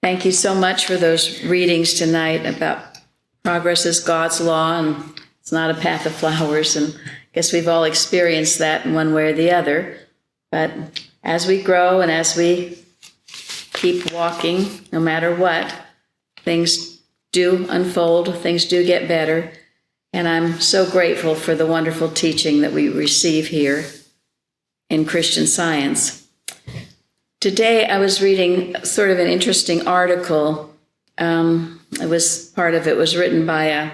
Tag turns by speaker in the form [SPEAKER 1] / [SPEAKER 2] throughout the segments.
[SPEAKER 1] Thank you so much for those readings tonight about progress is God's law and it's not a path of flowers. And I guess we've all experienced that in one way or the other. But as we grow and as we keep walking, no matter what, things do unfold, things do get better. And I'm so grateful for the wonderful teaching that we receive here in Christian Science. Today I was reading sort of an interesting article. Part of it was written by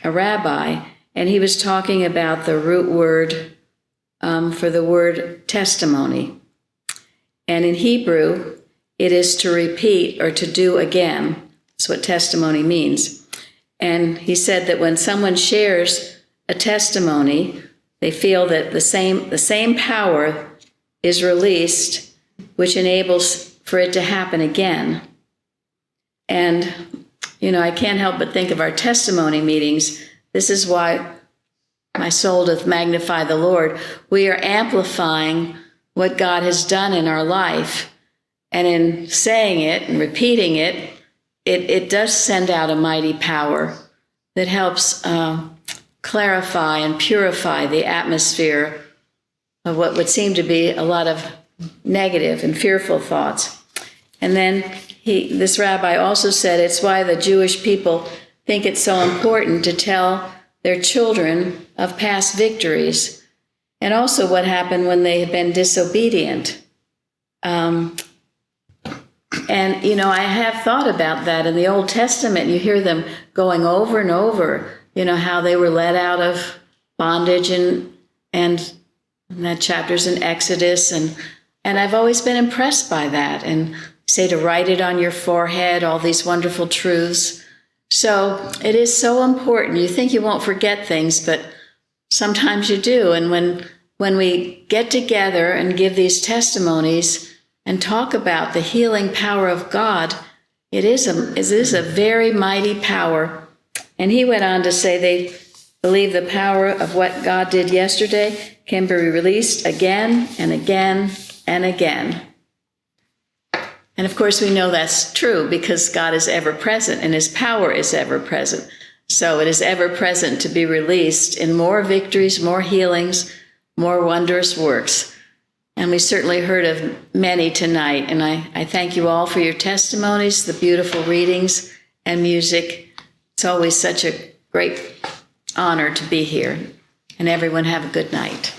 [SPEAKER 1] a rabbi, and he was talking about the root word for the word testimony. And in Hebrew, it is to repeat or to do again. That's what testimony means. And he said that when someone shares a testimony, they feel that the same power is released, which enables for it to happen again. And, I can't help but think of our testimony meetings. This is why my soul doth magnify the Lord. We are amplifying what God has done in our life. And in saying it and repeating it, it does send out a mighty power that helps clarify and purify the atmosphere of what would seem to be a lot of negative and fearful thoughts. And then this rabbi also said it's why the Jewish people think it's so important to tell their children of past victories and also what happened when they had been disobedient. I have thought about that in the Old Testament. You hear them going over and over, how they were led out of bondage and that chapters in Exodus. And I've always been impressed by that. And say to write it on your forehead, all these wonderful truths. So it is so important. You think you won't forget things, but sometimes you do. And when we get together and give these testimonies and talk about the healing power of God, it is a very mighty power. And he went on to say they believe the power of what God did yesterday can be released again and again and again. And of course, we know that's true because God is ever present and his power is ever present. So it is ever present to be released in more victories, more healings, more wondrous works. And we certainly heard of many tonight. And I thank you all for your testimonies, the beautiful readings and music. It's always such a great honor to be here. And everyone have a good night.